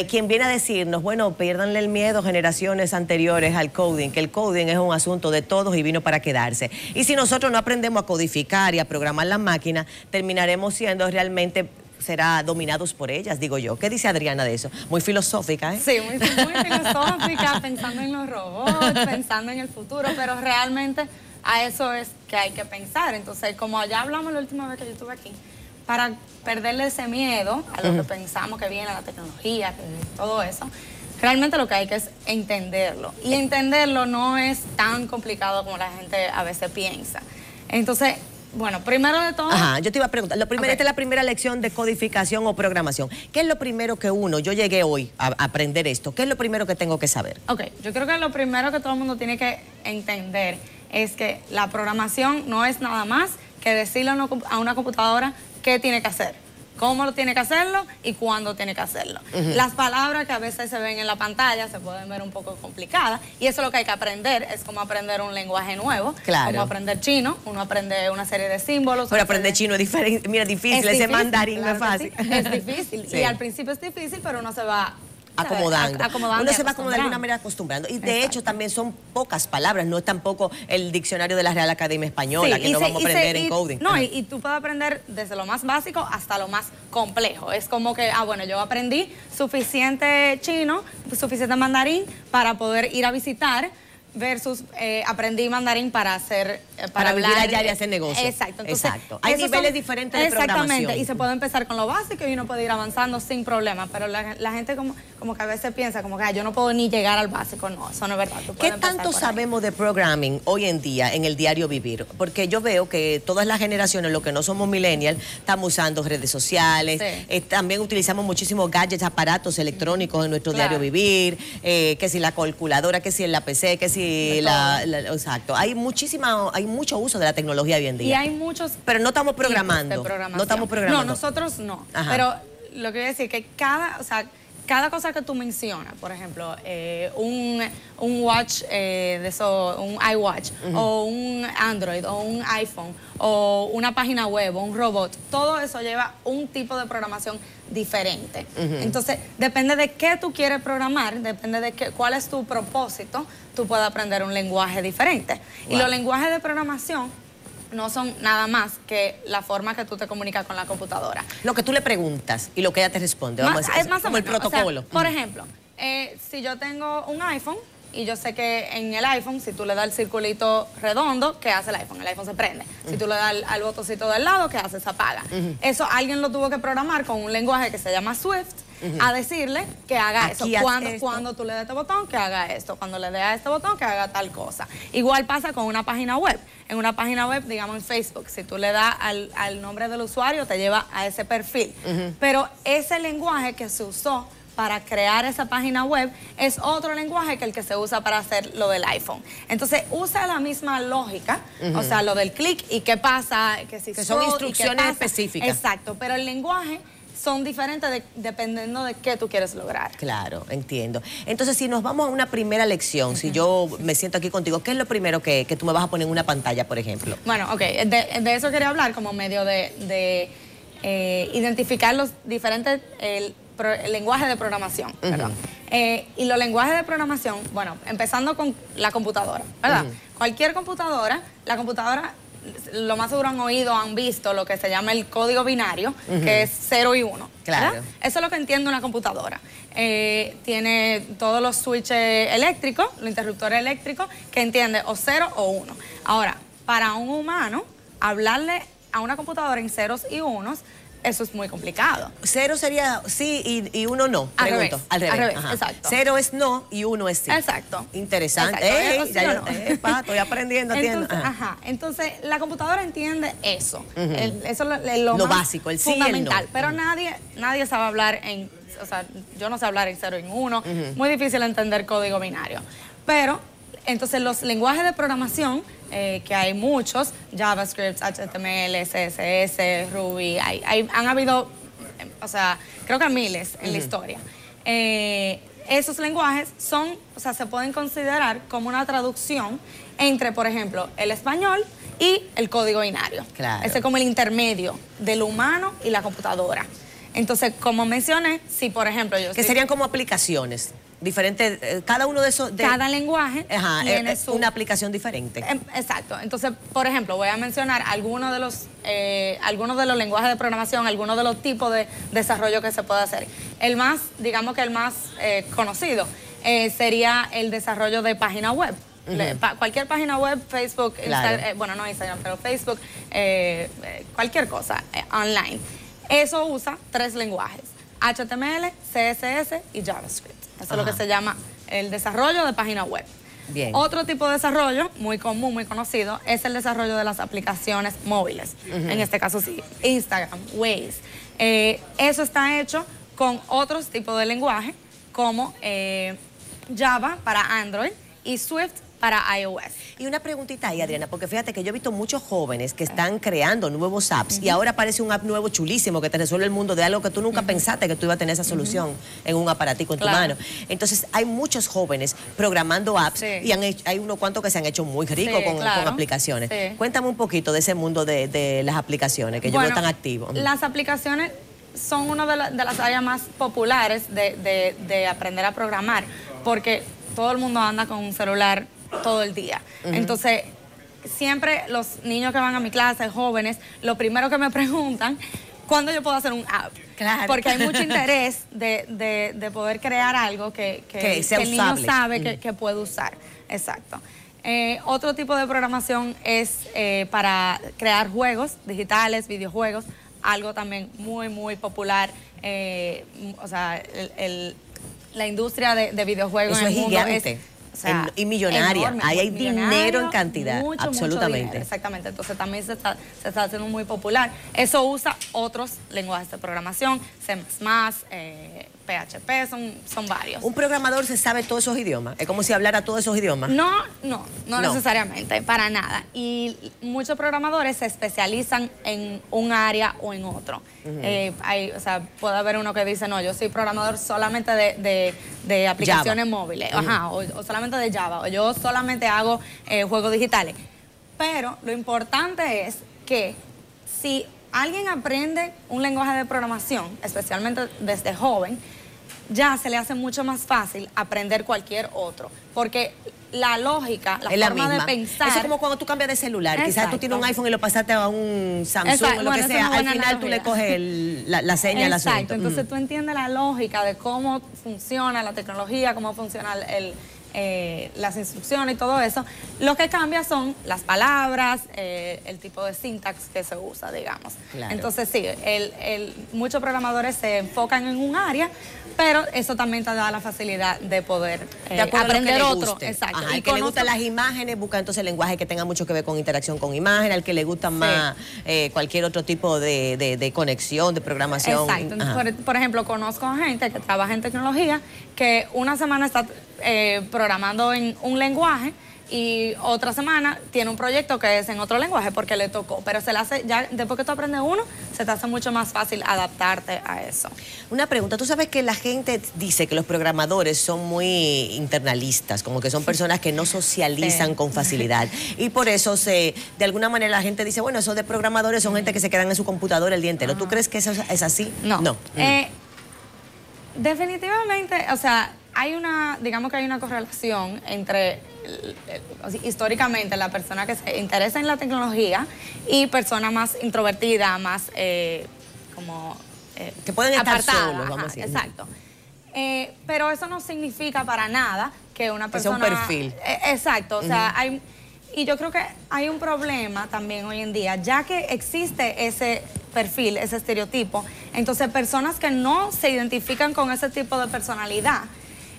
Quien viene a decirnos, bueno, piérdanle el miedo generaciones anteriores al coding, que el coding es un asunto de todos y vino para quedarse. Y si nosotros no aprendemos a codificar y a programar las máquinas, terminaremos siendo realmente será dominados por ellas, digo yo. ¿Qué dice Adriana de eso? Muy filosófica, ¿eh? Sí, muy filosófica, pensando en los robots, pensando en el futuro, pero realmente a eso es que hay que pensar. Entonces, como ya hablamos la última vez que yo estuve aquí, para perderle ese miedo a lo que pensamos que viene, a la tecnología, todo eso, realmente lo que hay que es entenderlo. Y entenderlo no es tan complicado como la gente a veces piensa. Entonces, bueno, primero de todo... Ajá, yo te iba a preguntar, esta es la primera lección de codificación o programación. ¿Qué es lo primero que yo llegué hoy a aprender esto, ¿qué es lo primero que tengo que saber? Ok, yo creo que lo primero que todo el mundo tiene que entender es que la programación no es nada más que decirle a una computadora qué tiene que hacer, cómo lo tiene que hacerlo y cuándo tiene que hacerlo. Las palabras que a veces se ven en la pantalla se pueden ver un poco complicadas y eso es lo que hay que aprender, es como aprender un lenguaje nuevo, como aprender chino, uno aprende una serie de símbolos. Pero aprender chino es diferente, mira, difícil, ese mandarín no es fácil. Sí, es difícil y al principio es difícil, pero uno se va acomodando. Uno se va como de alguna manera acostumbrando. Y de hecho también son pocas palabras, no es tampoco el diccionario de la Real Academia Española, que no vamos a aprender en coding. No, y tú puedes aprender desde lo más básico hasta lo más complejo. Es como que, bueno, yo aprendí suficiente chino, suficiente mandarín para poder ir a visitar, versus aprendí mandarín para hacer para hablar vivir allá y hacer negocio. Exacto. Entonces, hay niveles diferentes de programación. Exactamente, y se puede empezar con lo básico y uno puede ir avanzando sin problema, pero la gente como que a veces piensa como que yo no puedo ni llegar al básico. No, eso no es verdad. ¿Qué tanto sabemos de programming hoy en día en el diario vivir? Porque yo veo que todas las generaciones, los que no somos millennials, estamos usando redes sociales, también utilizamos muchísimos gadgets, aparatos electrónicos en nuestro diario vivir, que si la calculadora, que si en la PC, que si exacto. Hay mucho uso de la tecnología hoy en día. Y hay muchos... Pero no estamos programando. No estamos programando. No, nosotros no. Ajá. Pero lo que voy a decir es que cada cosa que tú mencionas, por ejemplo, un watch de eso, un iWatch, o un Android, o un iPhone, o una página web, o un robot, todo eso lleva un tipo de programación diferente. Entonces, depende de qué tú quieres programar, depende de cuál es tu propósito, tú puedes aprender un lenguaje diferente. Y los lenguajes de programación no son nada más que la forma que tú te comunicas con la computadora. Lo que tú le preguntas y lo que ella te responde. Es más como el protocolo. O sea, por ejemplo, si yo tengo un iPhone y yo sé que en el iPhone, si tú le das el circulito redondo, ¿qué hace el iPhone? El iPhone se prende. Si tú le das al botoncito del lado, ¿qué hace? Se apaga. Eso alguien lo tuvo que programar con un lenguaje que se llama Swift, a decirle que haga Aquí eso. haz Cuando tú le des este botón, que haga esto. Cuando le des a este botón, que haga tal cosa. Igual pasa con una página web. En una página web, digamos en Facebook, si tú le das al nombre del usuario, te lleva a ese perfil. Pero ese lenguaje que se usó para crear esa página web es otro lenguaje que el que se usa para hacer lo del iPhone. Entonces usa la misma lógica, o sea, lo del clic y qué pasa, que si que son instrucciones específicas. Exacto, pero el lenguaje son diferentes dependiendo de qué tú quieres lograr. Claro, entiendo. Entonces, si nos vamos a una primera lección, si yo me siento aquí contigo, ¿qué es lo primero que tú me vas a poner en una pantalla, por ejemplo? Bueno, ok, de eso quería hablar como medio de identificar los diferentes el lenguaje de programación, perdón. Y los lenguajes de programación, bueno, empezando con la computadora, ¿verdad? Cualquier computadora, la computadora, lo más seguro han oído, han visto lo que se llama el código binario, que es 0 y 1. Claro. Eso es lo que entiende una computadora. Tiene todos los switches eléctricos, los interruptores eléctricos, que entiende o 0 o 1. Ahora, para un humano, hablarle a una computadora en ceros y unos, eso es muy complicado. 0 sería sí y 1 no. Al pregunto. revés. Al revés. Exacto. 0 es no y 1 es sí. Exacto. Interesante. Exacto. Estoy aprendiendo. Entonces, la computadora entiende eso. Eso es lo más básico, el sí fundamental. y el no. Pero nadie sabe hablar en, o sea, yo no sé hablar en 0 y en 1. Muy difícil entender código binario. Pero, entonces, los lenguajes de programación, que hay muchos, JavaScript, HTML, CSS, Ruby, han habido, o sea, creo que miles en la historia. Esos lenguajes son, o sea, se pueden considerar como una traducción entre, por ejemplo, el español y el código binario. Claro. Ese es como el intermedio del humano y la computadora. Entonces, como mencioné, si por ejemplo yo... Que serían como aplicaciones diferentes, cada uno de esos... Cada lenguaje tiene una aplicación diferente. Exacto. Entonces, por ejemplo, voy a mencionar algunos de los lenguajes de programación, algunos de los tipos de desarrollo que se puede hacer. El más, digamos que el más conocido sería el desarrollo de página web. Cualquier página web, Facebook, claro. Bueno, no Instagram, pero Facebook, cualquier cosa online. Eso usa 3 lenguajes: HTML, CSS y JavaScript. Eso es lo que se llama el desarrollo de página web. Bien. Otro tipo de desarrollo muy común, muy conocido, es el desarrollo de las aplicaciones móviles. En este caso sí, Instagram, Waze. Eso está hecho con otros tipos de lenguaje, como Java para Android y Swift para iOS. Y una preguntita ahí, Adriana, porque fíjate que yo he visto muchos jóvenes que están creando nuevos apps y ahora aparece un app nuevo chulísimo que te resuelve el mundo de algo que tú nunca pensaste que tú ibas a tener esa solución en un aparatico en tu mano. Entonces, hay muchos jóvenes programando apps y hay unos cuantos que se han hecho muy ricos con aplicaciones. Cuéntame un poquito de ese mundo de las aplicaciones, que yo veo tan activo. Las aplicaciones son una de las áreas más populares de aprender a programar, porque todo el mundo anda con un celular todo el día. Entonces, siempre los niños que van a mi clase, jóvenes, lo primero que me preguntan, ¿cuándo yo puedo hacer un app? Claro. Porque hay mucho interés de poder crear algo que el niño sabe que puede usar. Exacto. Otro tipo de programación es para crear juegos digitales, videojuegos, algo también muy, muy popular. O sea, la industria de videosjuegos en el mundo gigante. O sea, y millonaria, enorme, ahí hay dinero en cantidad, absolutamente. Mucho dinero, exactamente, entonces también se está haciendo muy popular. Eso usa otros lenguajes de programación, C++, PHP, son varios. ¿Un programador se sabe todos esos idiomas? ¿Es como si hablara todos esos idiomas? No necesariamente, para nada. Y muchos programadores se especializan en un área o en otro. O sea, puede haber uno que dice, no, yo soy programador solamente de aplicaciones móviles, o solamente de Java, o yo solamente hago juegos digitales. Pero lo importante es que si alguien aprende un lenguaje de programación, especialmente desde joven, ya se le hace mucho más fácil aprender cualquier otro, porque la lógica, la forma de pensar... Eso es como cuando tú cambias de celular. Quizás tú tienes un iPhone y lo pasaste a un Samsung o lo que sea. Al final tú le coges la seña al asunto. Entonces tú entiendes la lógica de cómo funciona la tecnología, cómo funciona las instrucciones y todo eso. Lo que cambia son las palabras, el tipo de sintax que se usa, digamos. Claro. Entonces sí, muchos programadores se enfocan en un área, pero eso también te da la facilidad de poder aprender otro. Exacto. Ajá, al que le gustan las imágenes, busca entonces el lenguaje que tenga mucho que ver con interacción con imágenes, al que le gusta más cualquier otro tipo de conexión, de programación. Exacto. Por ejemplo, conozco a gente que trabaja en tecnología que una semana está programando en un lenguaje y otra semana tiene un proyecto que es en otro lenguaje porque le tocó, pero se le hace, ya después que tú aprendes uno, se te hace mucho más fácil adaptarte a eso. Una pregunta, tú sabes que la gente dice que los programadores son muy internalistas, como que son personas que no socializan con facilidad, y por eso de alguna manera la gente dice, bueno, esos de programadores son gente que se quedan en su computadora el día entero. ¿Tú crees que eso es así? No. Definitivamente, o sea, digamos que hay una correlación entre históricamente la persona que se interesa en la tecnología y personas más introvertidas, más que pueden estar apartadas, solos, vamos a decir. Exacto. Pero eso no significa para nada que una persona... Que sea un perfil. Exacto, o sea, y yo creo que hay un problema también hoy en día, ya que existe ese perfil, ese estereotipo, entonces personas que no se identifican con ese tipo de personalidad,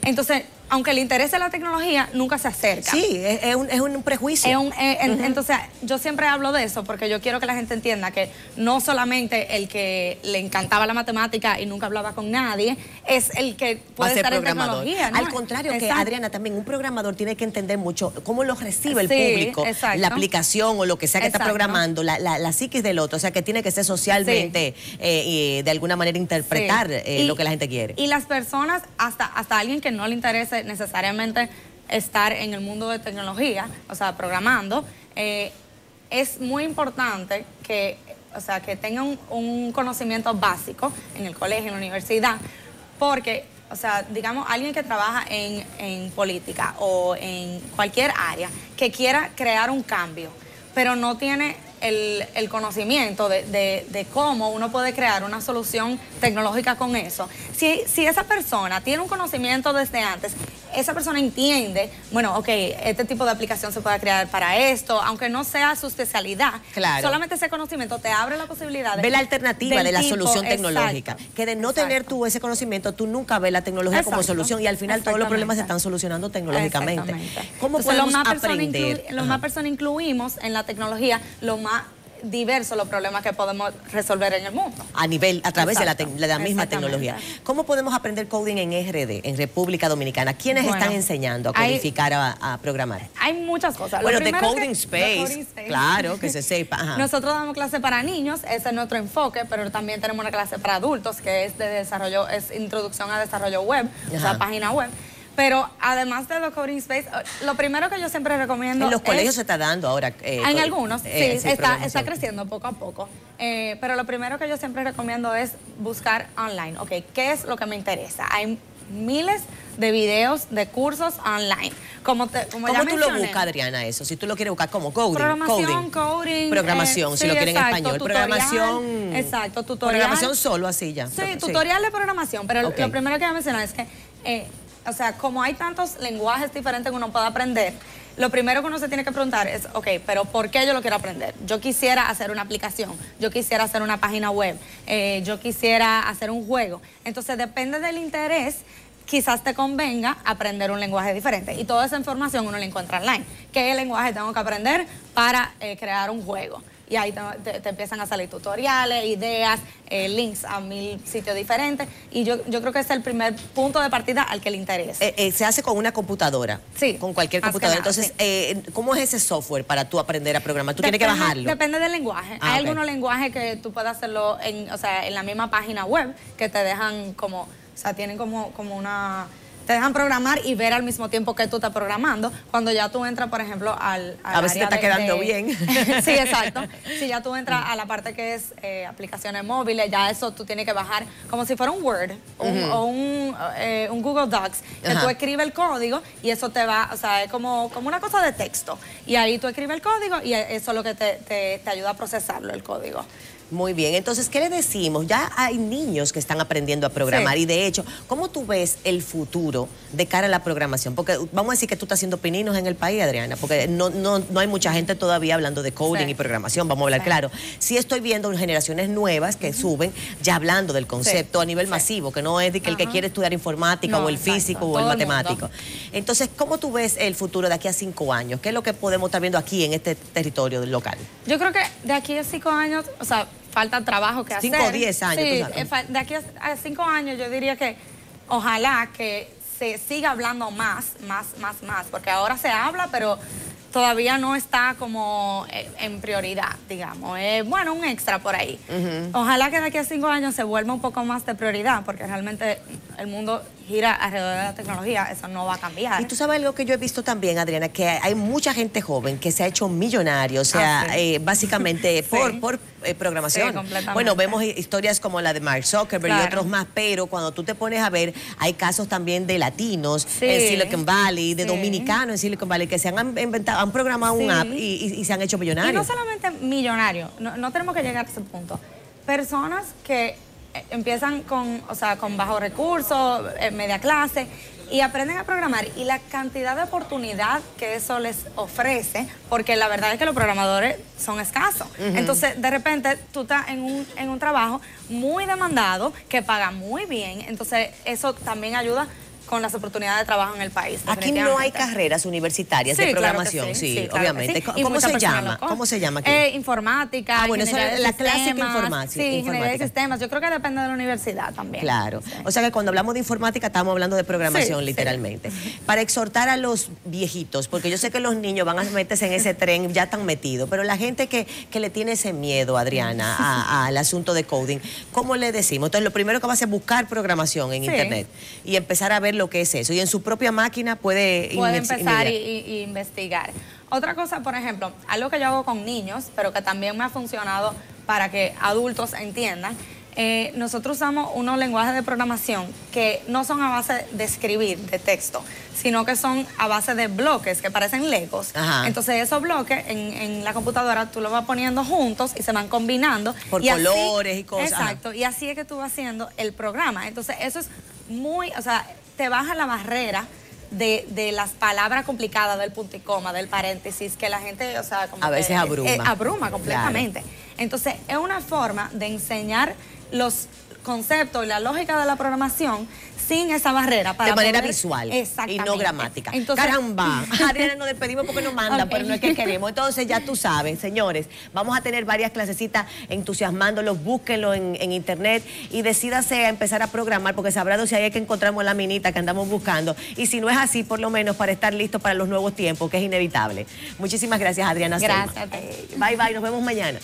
entonces, aunque le interese la tecnología, nunca se acerca. Sí, es un prejuicio. Entonces, yo siempre hablo de eso porque yo quiero que la gente entienda que no solamente el que le encantaba la matemática y nunca hablaba con nadie, es el que puede estar en tecnología, ¿no? Al contrario, que Adriana, también un programador tiene que entender mucho cómo lo recibe el público, la aplicación o lo que sea que está programando, la psiquis del otro, o sea, que tiene que ser socialmente y de alguna manera interpretar lo que la gente quiere. Y las personas, hasta alguien que no le interese necesariamente estar en el mundo de tecnología, o sea, programando, es muy importante que tengan un conocimiento básico en el colegio, en la universidad, porque, o sea, digamos, alguien que trabaja en política o en cualquier área que quiera crear un cambio, pero no tiene el conocimiento de cómo uno puede crear una solución tecnológica con eso. Si esa persona tiene un conocimiento desde antes, esa persona entiende, bueno, ok, este tipo de aplicación se puede crear para esto, aunque no sea su especialidad. Claro. Solamente ese conocimiento te abre la posibilidad de... Ve la alternativa de la solución tecnológica. Que de no tener tú ese conocimiento, tú nunca ves la tecnología como solución y al final todos los problemas se están solucionando tecnológicamente. ¿Cómo podemos aprender? Los más personas incluimos en la tecnología lo más diversos los problemas que podemos resolver en el mundo. A través de la misma tecnología. ¿Cómo podemos aprender coding en RD, en República Dominicana? ¿Quiénes están enseñando a codificar, a programar? Hay muchas cosas. Bueno, de Coding Space, claro, que se sepa. Ajá. Nosotros damos clase para niños, ese es nuestro enfoque, pero también tenemos una clase para adultos que es de desarrollo, es introducción a desarrollo web, o sea, página web. Pero además de los Coding Space, lo primero que yo siempre recomiendo... En los colegios se está dando ahora. En algunos, sí, está creciendo poco a poco. Pero lo primero que yo siempre recomiendo es buscar online. Ok, ¿qué es lo que me interesa? Hay miles de videos, de cursos online. ¿Cómo tú lo buscas, Adriana, eso? Si tú lo quieres buscar, ¿cómo? Programación, coding. Programación, si lo quieren en español. Tutorial, programación. Exacto, tutorial. Programación solo, así ya. Sí, tutorial de programación. Pero lo primero que voy a mencionar es que... o sea, como hay tantos lenguajes diferentes que uno puede aprender, lo primero que uno se tiene que preguntar es, ok, pero ¿por qué yo lo quiero aprender? Yo quisiera hacer una aplicación, yo quisiera hacer una página web, yo quisiera hacer un juego. Entonces, depende del interés, quizás te convenga aprender un lenguaje diferente. Y toda esa información uno la encuentra online. ¿Qué lenguaje tengo que aprender para crear un juego? Y ahí te empiezan a salir tutoriales, ideas, links a 1000 sitios diferentes. Y yo creo que es el primer punto de partida al que le interesa. Se hace con una computadora. Sí. Con cualquier computadora. Entonces, ¿cómo es ese software para tú aprender a programar? Tú tienes que bajarlo. Depende del lenguaje. Hay algunos lenguajes que tú puedes hacerlo en la misma página web, que te dejan como, o sea, tienen como una... Te dejan programar y ver al mismo tiempo que tú estás programando. Cuando ya tú entras, por ejemplo, a ver si te está quedando bien. Sí, exacto. Si ya tú entras a la parte que es aplicaciones móviles, ya eso tú tienes que bajar como si fuera un Word o un Google Docs, que tú escribes el código y eso te va, o sea, es como una cosa de texto. Y ahí tú escribes el código y eso es lo que te ayuda a procesarlo, el código. Muy bien, entonces, ¿qué le decimos? Ya hay niños que están aprendiendo a programar Sí. y de hecho, ¿cómo tú ves el futuro de cara a la programación? Porque vamos a decir que tú estás haciendo pininos en el país, Adriana, porque no hay mucha gente todavía hablando de coding Sí. y programación, vamos a hablar claro. Sí estoy viendo generaciones nuevas que suben ya hablando del concepto a nivel masivo, que no es de que el que quiere estudiar informática No, o el exacto, físico o todo el el mundo. matemático. Entonces, ¿cómo tú ves el futuro de aquí a 5 años? ¿Qué es lo que podemos estar viendo aquí en este territorio del local? Yo creo que de aquí a 5 años, o sea, falta trabajo que hacer. 5 o 10 años, Sí, tú sabes. de aquí a 5 años yo diría que ojalá que se siga hablando más, porque ahora se habla, pero todavía no está como en prioridad, digamos. Bueno, un extra por ahí. Ojalá que de aquí a 5 años se vuelva un poco más de prioridad, porque realmente el mundo gira alrededor de la tecnología, eso no va a cambiar. Y tú sabes algo que yo he visto también, Adriana, que hay mucha gente joven que se ha hecho millonario, o sea, sí. básicamente Sí. por programación. Sí, completamente. Bueno, vemos historias como la de Mark Zuckerberg y Claro. otros más, pero cuando tú te pones a ver, hay casos también de latinos Sí. en Silicon Valley, de Sí. dominicanos en Silicon Valley, que se han inventado, han programado un Sí. app y se han hecho Y millonarios. no solamente millonarios, no tenemos que llegar a ese punto. Personas que empiezan con bajos recursos, media clase, y aprenden a programar. Y la cantidad de oportunidad que eso les ofrece, porque la verdad es que los programadores son escasos. Entonces, de repente, tú estás en un trabajo muy demandado, que paga muy bien. Entonces, eso también ayuda con las oportunidades de trabajo en el país. Aquí no hay carreras universitarias de Sí, claro que programación, sí, claro que obviamente. sí. Y ¿Cómo muchas se personas llama? lo cogen. ¿Cómo se llama aquí? Informática, Ah, bueno, eso ingeniería es de la clásica sistemas. informática. Sí, ingeniería de sistemas. Yo creo que depende de la universidad también. Claro. Sí. O sea que cuando hablamos de informática estamos hablando de programación, Sí, literalmente. Para exhortar a los viejitos, porque yo sé que los niños van a meterse en ese tren, ya están metidos, pero la gente que le tiene ese miedo, Adriana, al asunto de coding, ¿cómo le decimos? Entonces, lo primero que va a hacer es buscar programación en Sí. Internet y empezar a ver lo que es eso. Y en su propia máquina puede empezar investigar. y investigar. Otra cosa, por ejemplo, algo que yo hago con niños, pero que también me ha funcionado para que adultos entiendan, nosotros usamos unos lenguajes de programación que no son a base de escribir, de texto, sino que son a base de bloques que parecen legos. Ajá. Entonces esos bloques en la computadora tú los vas poniendo juntos y se van combinando. Por y así- colores y cosas. Exacto, y así es que tú vas haciendo el programa. Entonces eso es muy, o sea, te baja la barrera de las palabras complicadas, del punto y coma, del paréntesis, que la gente, o sea, como A veces que, abruma. abruma completamente. Entonces, es una forma de enseñar los conceptos y la lógica de la programación sin esa barrera. Para de manera poder- visual y Exactamente. no gramática. Entonces, Caramba, Adriana, nos despedimos porque nos manda, Ok. pero no es que queremos. Entonces ya tú sabes, señores, vamos a tener varias clasecitas entusiasmándolos, búsquenlo en internet y decídase a empezar a programar, porque sabrá si hay que encontramos la minita que andamos buscando. Y si no es así, por lo menos para estar listos para los nuevos tiempos, que es inevitable. Muchísimas gracias, Adriana. Gracias Selma. a ti. Bye, bye, nos vemos mañana.